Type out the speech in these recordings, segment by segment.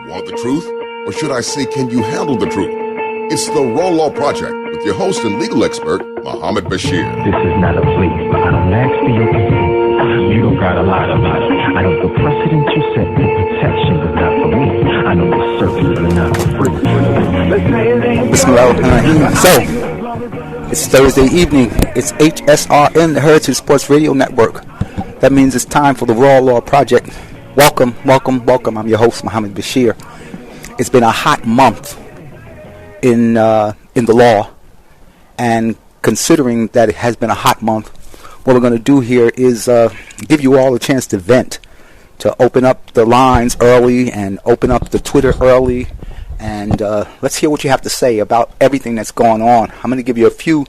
Want the truth? Or should I say, can you handle the truth? It's the Raw Law Project with your host and legal expert, Muhammad Bashir. This is not a plea, but I don't ask for your consent. You don't got a lot of it. I know the precedent you set for protection, but not for me. I know the circuit, but not for free. Bismillahirrahmanirrahim. So, it's Thursday evening. It's HSRN, the Heritage Sports Radio Network. That means it's time for the Raw Law Project. Welcome, welcome, welcome. I'm your host, Muhammad Bashir. It's been a hot month in the law, and considering that it has been a hot month, what we're going to do here is give you all a chance to vent, to open up the lines early and open up the Twitter early, and let's hear what you have to say about everything that's going on. I'm going to give you a few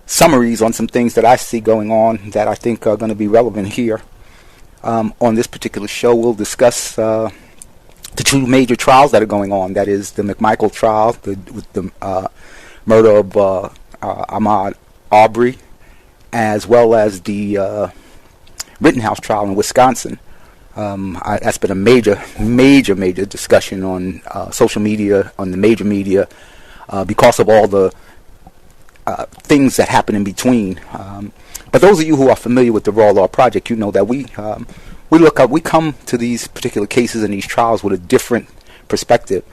summaries on some things that I see going on that I think are going to be relevant here. On this particular show, we'll discuss the two major trials that are going on. That is the McMichael trial with the murder of Ahmaud Arbery, as well as the Rittenhouse trial in Wisconsin. That's been a major discussion on social media, on the major media, because of all the things that happen in between. But those of you who are familiar with the Raw Law Project, you know that we come to these particular cases and these trials with a different perspective,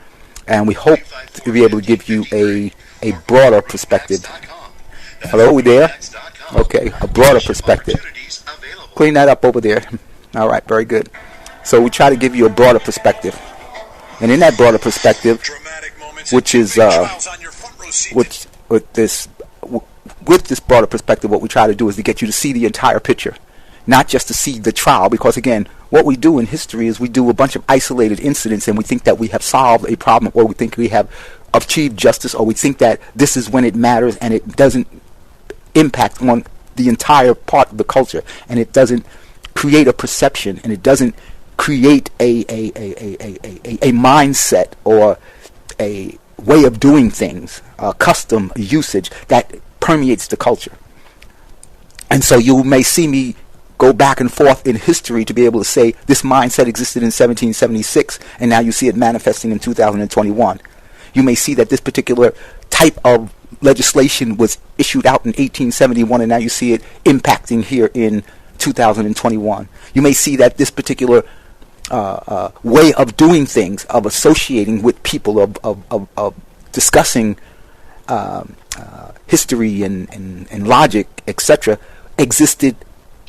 and we hope to be able to give you a broader perspective. Hello, we there? Okay, a broader perspective. Clean that up over there. All right, very good. So we try to give you a broader perspective, and in that broader perspective, which is with this broader perspective, what we try to do is to get you to see the entire picture, not just to see the trial, because again, what we do in history is we do a bunch of isolated incidents and we think that we have solved a problem, or we think we have achieved justice, or we think that this is when it matters and it doesn't impact on the entire part of the culture, and it doesn't create a perception, and it doesn't create a mindset or a way of doing things, custom usage that permeates the culture. And so you may see me go back and forth in history to be able to say this mindset existed in 1776 and now you see it manifesting in 2021. You may see that this particular type of legislation was issued out in 1871 and now you see it impacting here in 2021. You may see that this particular way of doing things, of associating with people, of discussing history and logic, etc., existed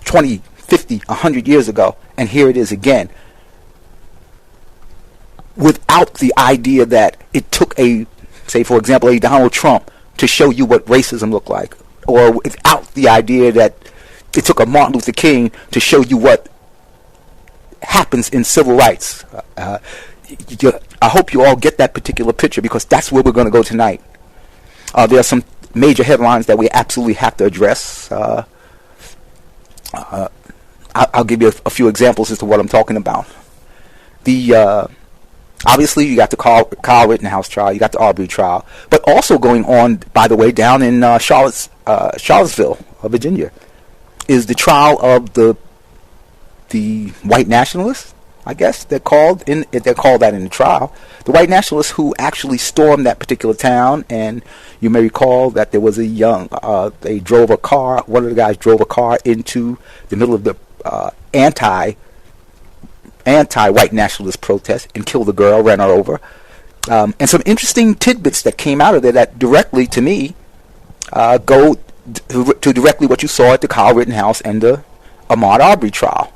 20, 50, 100 years ago, and here it is again, without the idea that it took say for example, a Donald Trump to show you what racism looked like, or without the idea that it took a Martin Luther King to show you what happens in civil rights. I hope you all get that particular picture, because that's where we're going to go tonight. There are some major headlines that we absolutely have to address. I'll give you a few examples as to what I'm talking about. Obviously, you got the Kyle Rittenhouse trial, you got the Arbery trial, but also going on, by the way, down in Charlottesville, Virginia, is the trial of the white nationalists. I guess they're called that in the trial. The white nationalists who actually stormed that particular town, and you may recall that there was one of the guys drove a car into the middle of the anti-white nationalist protest and killed a girl, ran her over. And some interesting tidbits that came out of there that directly, to me, go to directly what you saw at the Kyle Rittenhouse and the Ahmaud Arbery trial.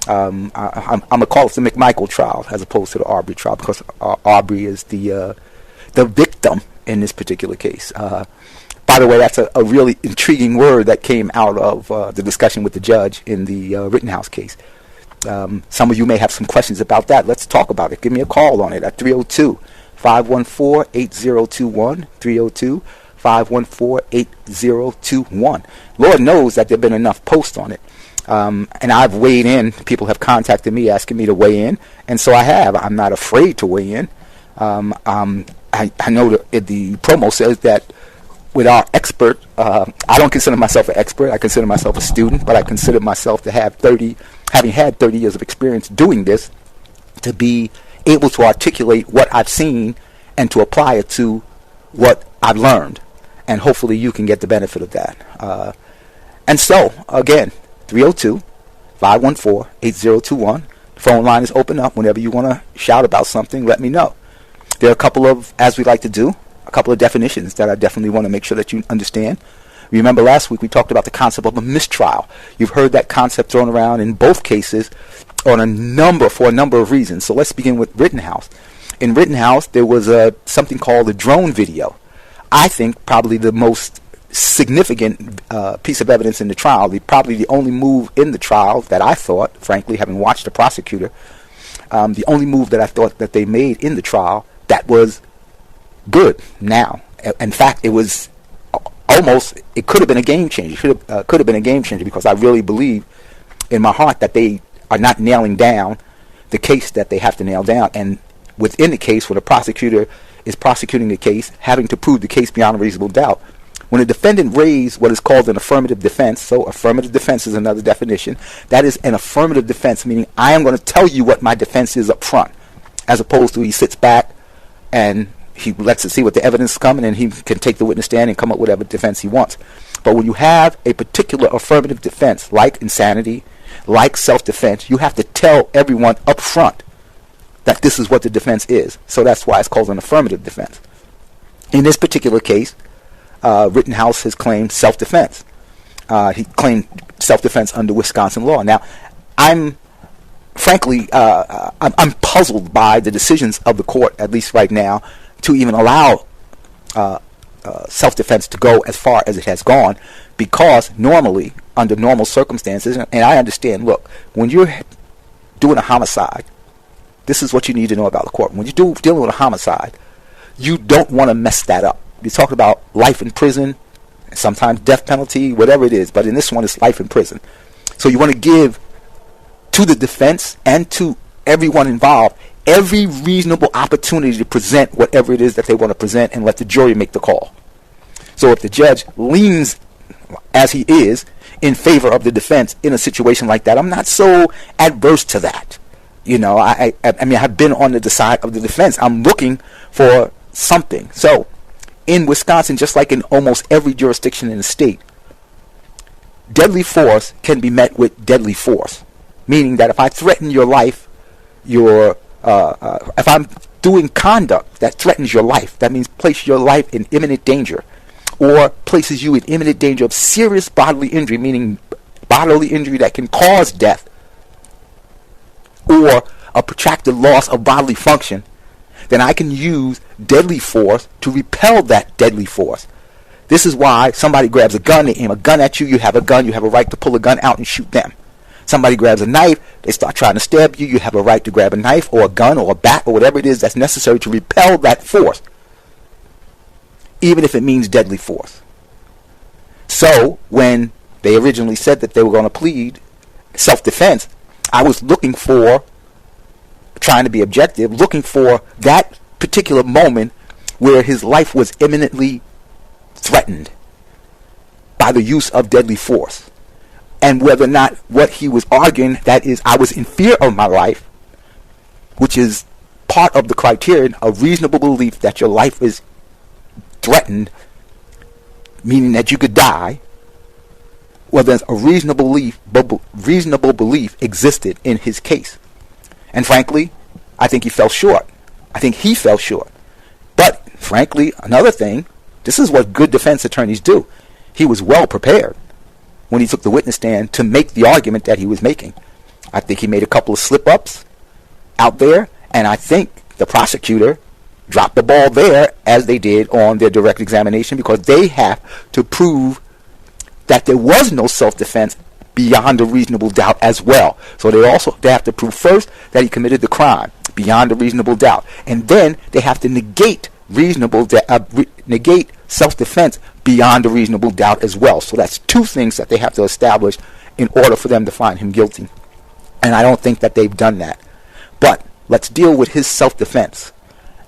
I'm gonna call it the McMichael trial as opposed to the Arbery trial, because Arbery is the victim in this particular case. By the way, that's a really intriguing word that came out of the discussion with the judge in the Rittenhouse case. Some of you may have some questions about that. Let's talk about it. Give me a call on it at 302-514-8021, 302-514-8021. Lord knows that there have been enough posts on it. And I've weighed in. People have contacted me asking me to weigh in, and so I have. I'm not afraid to weigh in. I know the promo says that with our expert, I don't consider myself an expert. I consider myself a student, but I consider myself to have having had 30 years of experience doing this, to be able to articulate what I've seen and to apply it to what I've learned. And hopefully you can get the benefit of that. And so, again, 302-514-8021. The phone line is open up. Whenever you want to shout about something, let me know. There are a couple of, as we like to do, a couple of definitions that I definitely want to make sure that you understand. Remember last week we talked about the concept of a mistrial. You've heard that concept thrown around in both cases for a number of reasons. So let's begin with Rittenhouse. In Rittenhouse, there was something called the drone video. I think probably the most significant piece of evidence in the trial, probably the only move in the trial that I thought, frankly, having watched the prosecutor, the only move that I thought that they made in the trial that was good. Now, in fact, it was almost, it could have been a game changer. Could have been a game changer, because I really believe in my heart that they are not nailing down the case that they have to nail down. And within the case, when a prosecutor is prosecuting the case, having to prove the case beyond a reasonable doubt, when a defendant raised what is called an affirmative defense, so affirmative defense is another definition, that is an affirmative defense, meaning I am going to tell you what my defense is up front, as opposed to he sits back and he lets us see what the evidence is coming, and he can take the witness stand and come up with whatever defense he wants. But when you have a particular affirmative defense, like insanity, like self-defense, you have to tell everyone up front that this is what the defense is. So that's why it's called an affirmative defense. In this particular case, Rittenhouse has claimed self-defense. He claimed self-defense under Wisconsin law. Now, I'm puzzled by the decisions of the court, at least right now, to even allow self-defense to go as far as it has gone, because normally, under normal circumstances, and I understand, look, when you're doing a homicide, this is what you need to know about the court. When you're dealing with a homicide, you don't want to mess that up. You're talking about life in prison, sometimes death penalty, whatever it is, but in this one, it's life in prison. So you want to give to the defense and to everyone involved every reasonable opportunity to present whatever it is that they want to present, and let the jury make the call. So if the judge leans, as he is, in favor of the defense in a situation like that, I'm not so adverse to that. You know, I mean, I've been on the side of the defense. I'm looking for something. So in Wisconsin, just like in almost every jurisdiction in the state, deadly force can be met with deadly force. Meaning that if I threaten your life, if I'm doing conduct that threatens your life, that means place your life in imminent danger, or places you in imminent danger of serious bodily injury, meaning bodily injury that can cause death, or a protracted loss of bodily function, then I can use deadly force to repel that deadly force. This is why somebody grabs a gun, they aim a gun at you, you have a gun, you have a right to pull a gun out and shoot them. Somebody grabs a knife, they start trying to stab you, you have a right to grab a knife or a gun or a bat or whatever it is that's necessary to repel that force, even if it means deadly force. So when they originally said that they were going to plead self-defense, I was looking for, trying to be objective, looking for that particular moment where his life was imminently threatened by the use of deadly force. And whether or not what he was arguing, that is, I was in fear of my life, which is part of the criterion of reasonable belief that your life is threatened, meaning that you could die, whether a reasonable belief existed in his case. And frankly, I think he fell short. But frankly, another thing, this is what good defense attorneys do. He was well prepared when he took the witness stand to make the argument that he was making. I think he made a couple of slip-ups out there, and I think the prosecutor dropped the ball there, as they did on their direct examination, because they have to prove that there was no self-defense beyond a reasonable doubt as well. So they have to prove first that he committed the crime beyond a reasonable doubt, and then they have to negate self-defense beyond a reasonable doubt as well. So that's two things that they have to establish in order for them to find him guilty. And I don't think that they've done that. But let's deal with his self-defense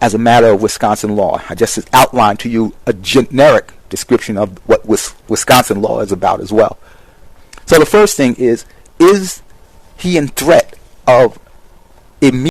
as a matter of Wisconsin law. I just outlined to you a generic description of what Wisconsin law is about as well. So the first thing is he in threat of immediate